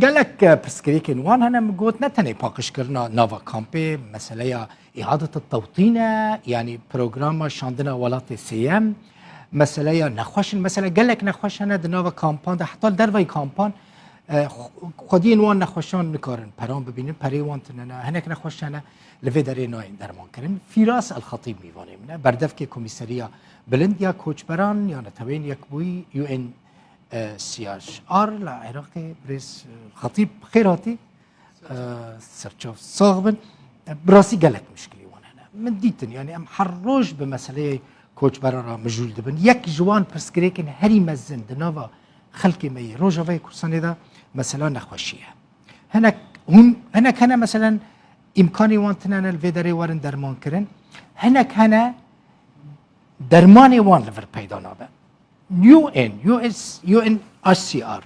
قال لك برسكريكن وان هنا مقوت نتني باقش كرنا نافا كامبي مسألة إعادة التوطين يعني بروجرام شاندنا ولات سيام مسألة نخوش المسألة قال لك نخوش هنا نافا كامبان ده حتى الدربي كامبان خدين وان نخوشان نكارن برام ببینیم پری وانتنا هناك نخوش هنا لفيدري نوين درمان كرن في راس الخطيب ميواني منا بردف كي كوميساريا بلند يا كوچبران يعني توين يكبوي يو ان سياش ار لا عراقي بريس خطيب خيراتي سرچوف صاغبن براسي قالك مشكلة وانا هنا من ديتن يعني ام حروج بمسألة كوچبران مجول دبن يك جوان برسكريكن هري مزن دنافا خلقي مي روجا في كورساني دا مثلا نخوشيه هناك هنا مثلا امكاني وانتنا الفيدري وارن درمان كرن هناك هنا درماني وان لفر پیدا نابه يو ان اش سي ار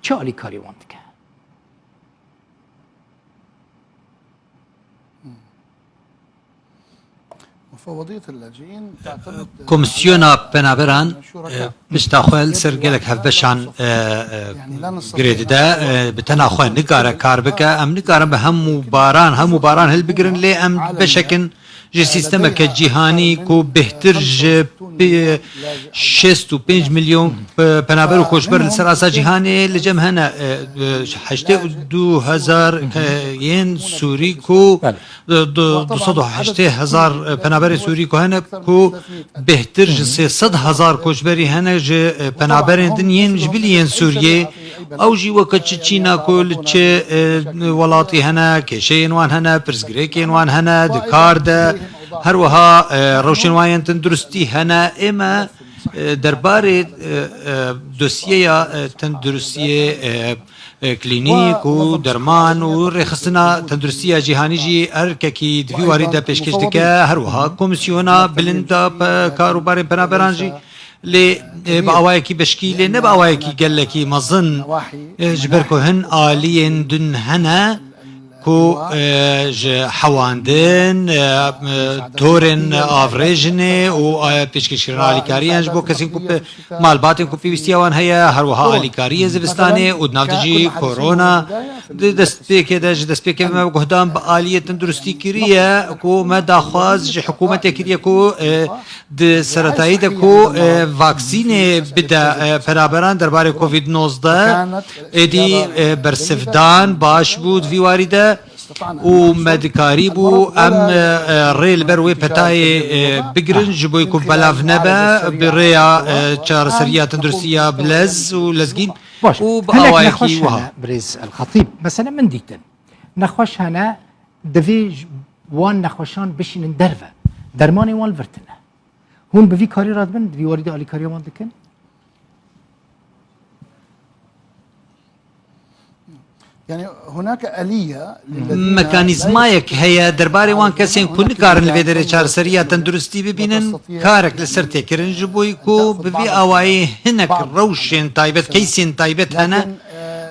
چه علی کاری وانت که مفوضية اللاجئين تعتمد كومسيونا بنابران بشتاخوال سرقلك هفبشان جريد دا بتناخوال نقارة كاربكا ام نقارة بهم مباران هل بقرن لي ام بشكن جي سيستمك الجهاني كو بهتر ب 6.5 مليون بنابر وكوشبر لسراسة جهاني لجم هنا 2000 ين سوري كو 200,000 بنابر سوري كو هنا كو بهتر 600,000 كوشبري هنا جي بنابر دنيين جبليين سوريا او جي وقت تشينا كل تشي ولاتي هنا كشين وان هنا برسغريكين وان هنا دكار دا هروها روشن واين تندرستي هنا اما درباري دوسيه تندرسيه كلينيك و درمان و رخصنا تندرسيه جهاني جي ارككي دفي وارده پیشکش دکه هروها كومسيونا بلندا كاروبار بنابرانجي لي باوايكي بشكيله نباوايكي قال لك مظن جبركو هن آليين دن هنا كو حواندن تورن افريجني و بيشكشرنا عليكاريان جبو كسين كو مالباتن كو بيستيوان هيا هروها عليكاريه زبستاني ودنافدجي كورونا دستبيك دستبيك ما قدام بآلية تندرستي كريه كو ما داخواز حكومة كريه كو د سرطايد كو فاكسين بدا برابران درباره كوفيد 19 ادي برسفدان باش بود في وارده و مدكاري بو ام ريل بروي بتاي بقرن جبو يكون بلاف نبا بريا تشار سريا تندرسيا بلز ولزقين وبأوايكي وها بريز الخطيب مثلا من ديتن نخوش هنا دفي وان نخوشان بشين ندرفه درماني وان فرتنا هون بفي كاري رادبن دفي وارده علي كاري وان دكن يعني هناك آلية ميكانيزمايك هي درباري وان كسين كل كارن الفيدري شار سريا تندرستي ببينن كارك لسرتي كرن جبويكو بفي اواي هناك روشن تايبت كيسين تايبت هنا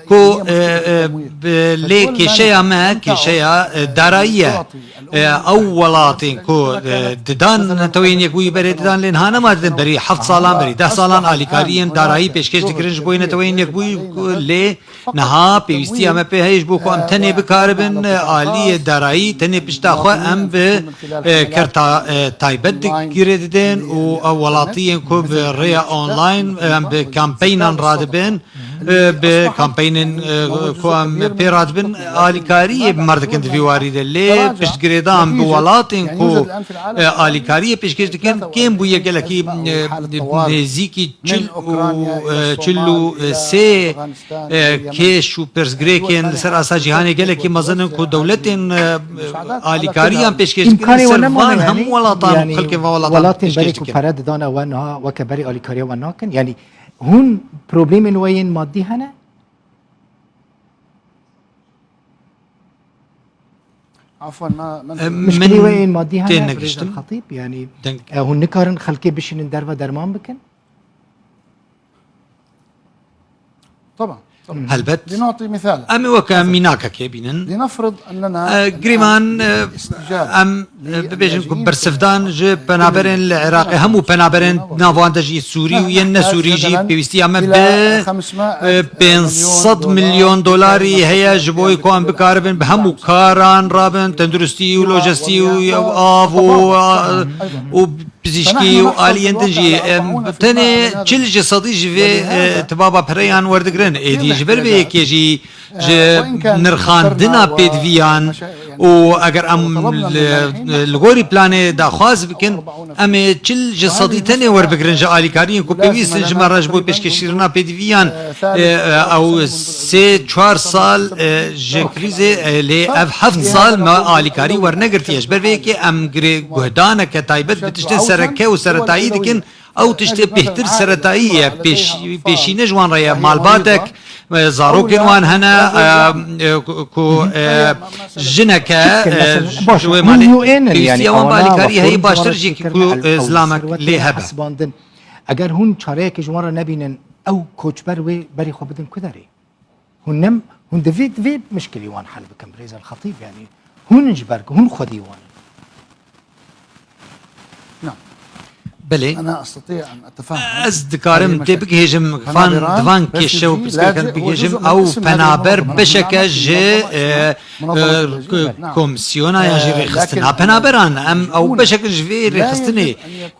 كو لي كيشيا ما كيشيا دارائية اولاتين كو ددان توين يكوي بري ددان لين هانا ما ددن بري 7 سالان بري 10 سالان آليكاريين دارائي پیشکش دکرنج بوين توين يكوي لي نها بيستي ام به هيج بو ام تني بكاربن آلية دارائي تني بشتاخو ام ب كرتا تايبت گيردن و اولاتين كو بري اونلاين ام بكامبينن رادبن بكامبينن كو ام بيرادبن آليكارية بمردكن في وارد اللي بشت دام بولاتن كو آليكارية پیشکش دکن كم بو يگلكي نزيكي چلو سي كيش و برسگريكن سر اسا جهاني گلكي مزنن كو دولتن آليكارية پیشکش دکن سروان هم ولاتان خلق ولاتان بري كو فرد دانا وانها وكبري آليكارية وناكن يعني هون بروبليم وين مادي هنا عفوا مشكلة وين مادي هنا بريز الخطيب يعني هون نكارن خلقي بشين ندروا درمان بكن طبعا هلبت لنعطي مثال. أم وكا ميناكا كيبينن لنفرض أننا جريمان ام ببيجن برسفدان جي بنابرين العراقي همو بنابرين نافوان دجي سوري وين سوري جي بيستي اما بين 100 مليون دولاري هي جبوي كون بكاربن بهمو كاران رابن تندرستي ولوجستي وافو وبزيشكي وآليين تنجي تاني تشلج صديق في تبابا بريان وردقرن ايدي جبر بيك يجي نرخان دنا بيدفيان و اگر ام الغوري بلاني داخواز بكن ام تشل جسدي تاني ور بگرنج آلیکاری کو بيويس جمراج بو پیشکشیرنا بيدفيان او 3-4 سال جكريزه لي اف 7 سال ما آلیکاری ور نگرتيش بر ويكي ام گهدانه كتايبت بتشتن سركه و سرتاي دكن او تشتي بهتر سرتايه بيشينه جوان ريا مالباتك زاروكن وان هنا كو جنكا شوي مالي يعني يوم بالكاري هي باشتر جي كو زلامك لهبه اگر هون چارەیەکی جوانرە نبینن او کوچبەر وێ بەری خۆ بدن کودەری هون دەوێت مشکلی وان حل بکەم برێزە الخطيب يعني هون جبرك هون خودي وان. نعم بله أنا أستطيع أن أتفهم از دكارم تبك هجم فان دوان كيشو بسكن بيجم او بنابر بشكل جي كومسيونا يجي رخصتنا بنابران ام او بشكل جي رخصتني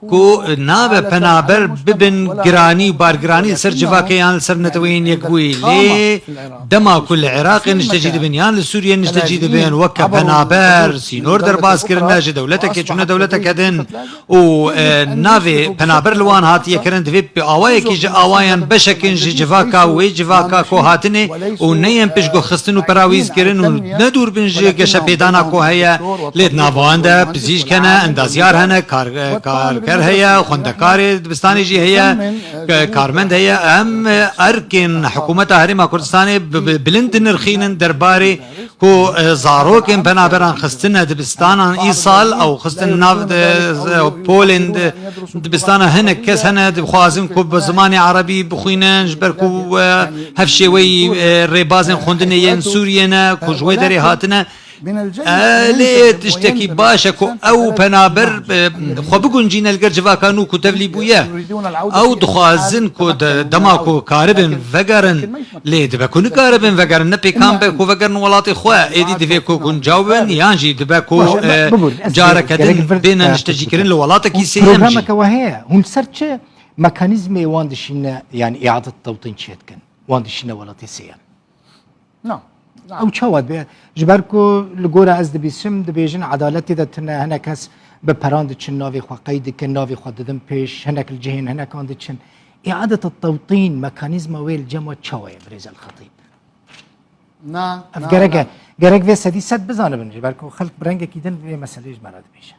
كو ناب بنابر ببن جراني بار جراني سر جفاكيان سر نتوين يكوي لي دما كل عراق نجتجد بنيان لسوريا نجتجد بين وكا بنابر سينور درباس كرنا جي دولتك چون دولتك هدن و نافي بنابر لوان هاتي كرن دفي بآواي كي آوايان بشكن جفاكا وي جفاكا كو هاتني و نيم بشگو خستنو براويز كرن و ندور بنج گشا پیدانا كو هيا ليت نافواندا بزيج كنا اندازيار هنا كار هيا خوندكار دبستاني جي هيا كارمند هيا ام اركن حكومة هرما كردستاني بلند نرخين درباري كو زاروكن بنابران خستنا دبستان ايصال او خستن ناف بولند دبستان هنا كس هنا بخوازن كو بزماني عربي بخوينن جبركو هفشوي ريبازن خوندنين سورينا كو جوي دري هاتنا ليه تشتكي باشكو او بنابر خو بقول جينا الجرجفا كانوا كتبلي بويا او دخوازن كو دماكو كاربن فقرن ليه دبكو كاربن فقرن نبي كان بكو فقرن ولاتي خوا ايدي دفيكو كون جاوبن يانجي دبكو جارك دن بين نشتجي كرن لولاتك يسي برنامج وهي هم سرچ ميكانيزمي واندشينا يعني اعاده التوطين شيتكن واندشينا ولاتي سيام. نعم او چاواد به جبركو لغورا از دبيسم دبيجن عدالتي دتنا هنا كاس بپراند چن ناوي خو قيد كن ناوي خو ددم پیش هناك الجهين هنا كاند چن اعاده التوطين ميكانيزم ويل جمع چاوي بريز الخطيب نعم گرگ و سدي صد بزانه بن جبركو خلق برنگ كيدن في مساله مراد بيش.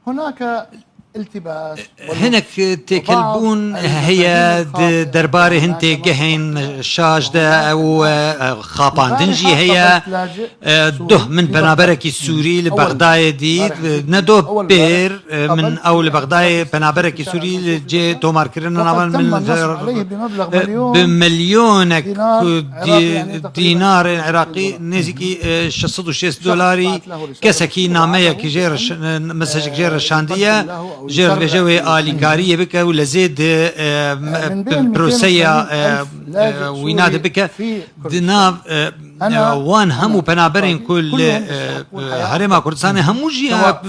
هناك التباس هناك تكلبون هي درباري هنتي جهين شاجدة او خابان دنجي هي ده من بنابركي السوري لبغداد دي ندو بير من او لبغداد بنابركي سوري جي تومار كرنا نعمل من بمليون دينار عراقي نزيكي 606 دولاري كسكي نامية كي جير مسج جير شاندية جير بجوي آليكارية بك ولا زيد بروسيا ويناد بك دناف وان همو بنابرين كل هرما كردستان همو جيا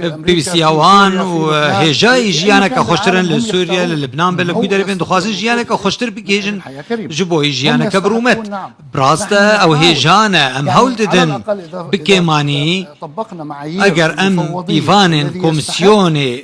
بيبسي وان وهجاي جيانا كخشترن لسوريا للبنان بل كوي بين دخوازن جيانا كخشتر بكيجن جبوي جيانا كبرومت براستا او هجانا ام هول ددن بكيماني اگر ام ديفان كومسيوني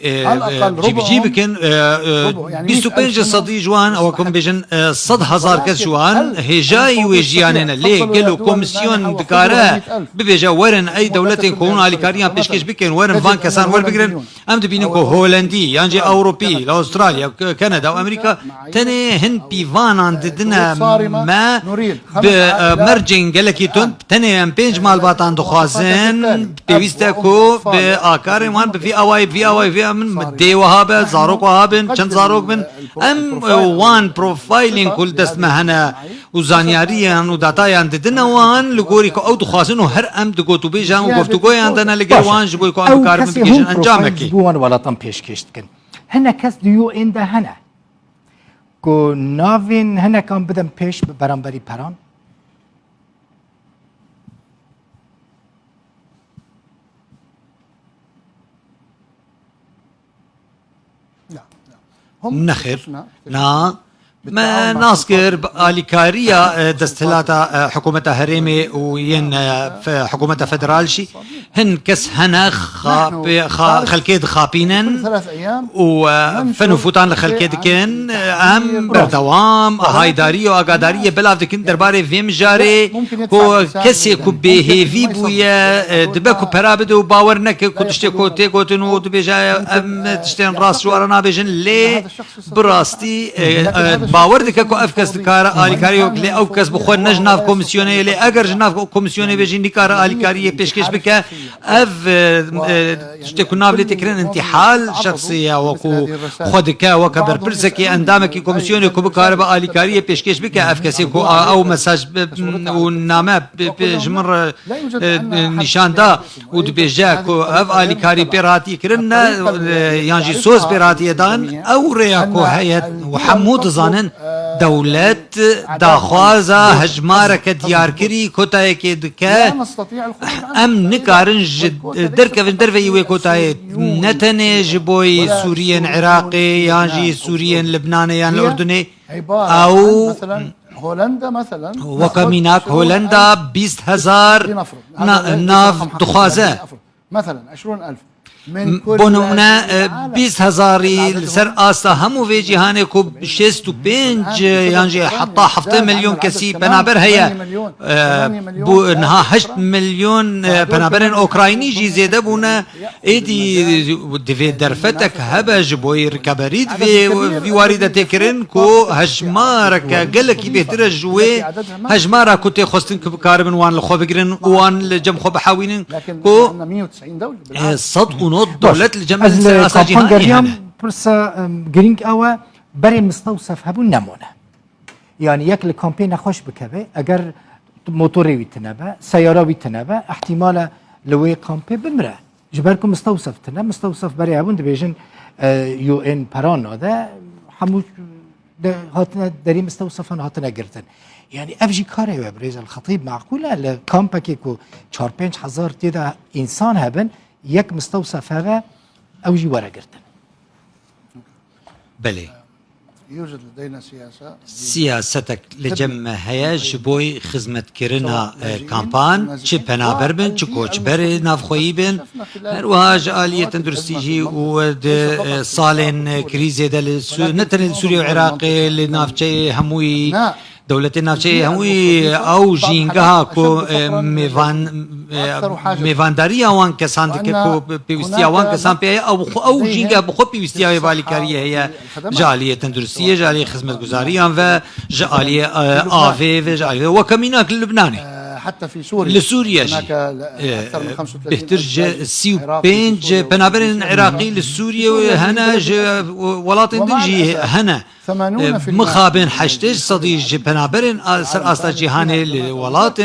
جي بكن 25 صدي جوان او كم بيجن 100,000 كس جوان هجاي وجيانا ليه قالوا كوميسيون دكارا ببيجا ورن اي دولة يكونون اليكاريان بيشكش بكن ورن فان كسان ور بكرن ام دبينكو هولندي يعني اوروبي لاستراليا كندا وامريكا تاني هن بيفان عندنا ما بمرجن قالك يتون تاني ام بينج مال باتان دخوازن بيستكو باكار وان في اواي في من دي وهابه زاروك وهابن چند زاروك من ام وان بروفايلين كل دست مهنا وزانياريان وداتايان ددنا وان لغوريكو او دخوازن وهر ام دگوتو بيجان وگفتگوي عندنا لگي وان جبويكو ام بكار من بيجان انجامكي جبوان ولا تم پیشکشتکن هنا کس دیو این ده هنه کو ناوین هنه کام بدم پیش برانبری پران لا هم نخر نا ما ناصكر اليكاريا دستلاتا حكومة هريمي وين في حكومة فدرالشي هن كس هنا خلكيد خابينن 3 أيام وفنفوتان لخلكيد كن ام بردوام هايدارية واقادارية بلاف دكن درباري فيم جاري كو كسي كو بيهيفي بويا دبكو برابدو باورنك كو تشتكو تيكو تنو دبيجا ام تشتين راس شوارنا بيجن لي براستي باور دکه کو افکس کار آلیکاری او کلی افکس بخور نجناف کمیسیونه لی اگر جناف کمیسیونه بجین کار آلیکاری پیشکش بکه اف تشتكو نافلي تكرين انتحال شخصية وكو خودك وكبر برزكي اندامك كوميسيون كو بكاربا اليكاريه بيشكيش بك افكسي كو او مساج ونامه بجمر نشان دا ودبيجاكو اف اليكاري بيراتي كرنا يانجي سوز بيراتي دان او رياكو هيئه وحمود زانن دولت داخوازا هجمارك دياركري كوتايكي دكا ام نكارنج دركفن درفي ويكوتاي نتني جبوي سوريا عراقي يانجي سوريا لبناني يان الاردني او هولندا مثلا وكميناك هولندا 20000 ناف دخوازه مثلا 20000 بونونا 20000 لسر آسا همو في جهاني كو 65 يعني حتى 7 مليون كسي بنابر هي بو انها 8 مليون بنابر اوكرايني جي زيادة بونا ايدي دفي درفتك هبج بوي ركبريد في واردة تكرن كو هجمارك قلك بيهتر جوي هجمارك كنت خستن كاربن وان لخو بقرن وان لجم خو بحاوين كو 190 دولة صدق ونوض دولت الجمع از کامپانگریام پرسا گرینگ اوه برای مستوصف هبون نمونه يعني يك الكامبين خوش بكبه اگر موتوري ويتنبه سياره ويتنبه احتمال لوي كامبي بمره جبركم مستوصف تنا مستوصف بري هبون دبيجن يو ان باران هذا حمو هاتنا دري مستوصفا هاتنا قرتن يعني افجي كاري وبريز الخطيب معقوله الكامباكيكو 4 5 هزار تيدا انسان هبن يك مستوصف هذا اوجي ورا قرتن بلي يوجد لدينا سياستك لجمع هياج بوي خدمت كرنا كامبان چه پنابر بن چه کوچ بر نافخویی بن هروهاج آلیه تندرستیجی و سالن کریزی دل نتن سوریا و عراق لنافچه هموی دولت نافچه هموی او جینگاه کو میوانداری آوان کسان دکه کو پیوستی آوان کسان پی او جینگاه بخو پیوستی آوی بالی کاریه هیا جالیه تندرستیه جالیه خدمت گزاریان و جالیه آوی و جالیه و کمیناک لبنانی حتى في سوريا لسوريا بهترج 35 بنابرين عراقي لسوريا هنا ولات دنجي هنا مخابن حشتج صديج بنابرين سر استا جهاني لولات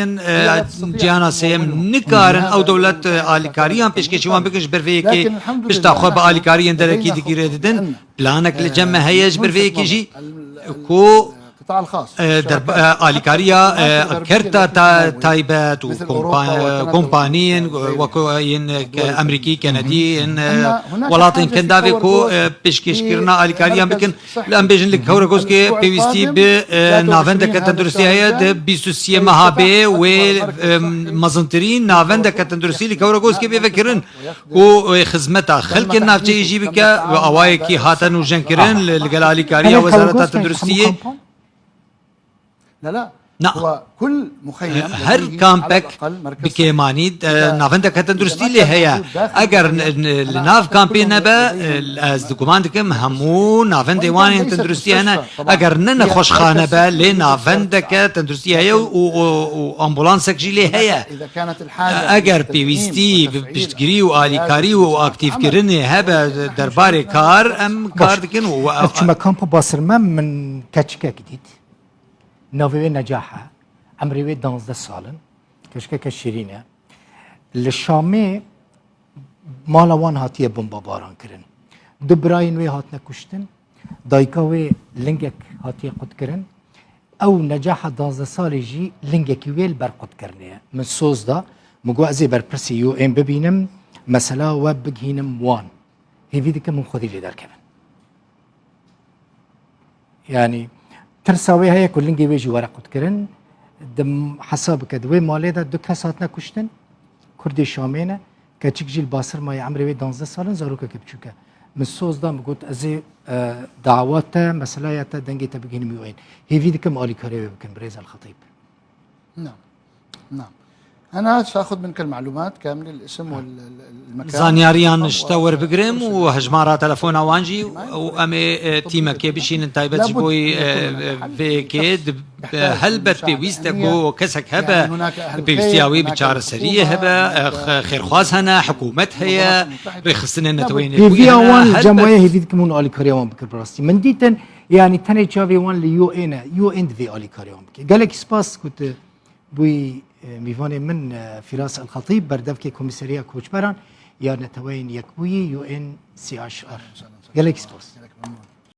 جهانا سيم نكارن او دولة آليكاريان بيشكشوان بكش برفيكي بيشتاخو بآليكاريان دركي دكيري ددن بلانك لجمع هيج برفيكي جي كو القطاع الخاص آلیکاریا کرتا تایبت و کمپانیین وکوین امریکی کندی ولاتن کنداوی کو پیشکش کرنا آلیکاریا بکن لام بیشن لک هورکوس که پیوستی به ناوند کتندرستی هست 23 ماهبه و مزنترین ناوند کتندرستی لک هورکوس که بفکرن کو خدمت خلق نافچه یجی بک و اوای کی هاتن و جنکرن لگل آلیکاریا وزارت تندرستی لا نعم. هو كل مخيم هر لديه على كامبك الأقل مركز بكيماني إذا نافندا كتندرستي لي هي اگر الناف كامبي نبا از دوكوماندكم همو نافندا وان تندرستي انا اگر نن خوش خانه با لي نافندا كتندرستي هي و امبولانسك جي لي هي إذا كانت الحاجة اگر بيويستي بيشتغري و اليكاري و اكتيف كيرني هبا درباري كار ام كار دكن و شما كامبو باسرما من كاتشكا جديد نوفي نجاحها عمري 12 سالن كشكا شيرينه للشامي مالا وان هاتيه بمبا باران كرن دبراين وي هاتنا كشتن دايكا وي لينجك هاتيه قد كرن او نجاح 12 سال جي لينجك ويل بر قد كرنيه من سوز دا مقو ازي بر برسي يو ام ببينم مثلا وبجهينم وان هي فيديك من خذي لي دركبن يعني ترساوي هي كلن جيبيجي ورق قد كرن دم حسابك دوي مالي دا دو كساتنا كشتن كردي شامينه كاتشك جيل باسر ما عمري 12 سالن زاروكا كبچوكا من سوز دا مقول ازي دعوات مسألة ياتا دنجي تبقين ميوين هي فيديكم آلي كاريوي بكن بريز الخطيب. نعم نعم. أنا سأخذ منك المعلومات كاملة الاسم والمكان زانياريان اشتاور بقرم وهجمارة تلفون وانجي وامي تيما كيبشين انتايبت جبوي في كيد هل بت بيويستكو كسك هبا بيويستياوي بشار سرية هبا خير خواز هنا حكومت هي بيخصنا نتوين في اوان الجمعية هي فيديك من آلي كاريوان بكر براستي من ديتن يعني تاني تشافي وان ليو ان في آلي كاريوان بكر قالك سباس كنت بوي ميفاني من فراس الخطيب بردفكي كوميساريا كوچبران يا نتوين يكوي يو ان سي اشار قالك سباس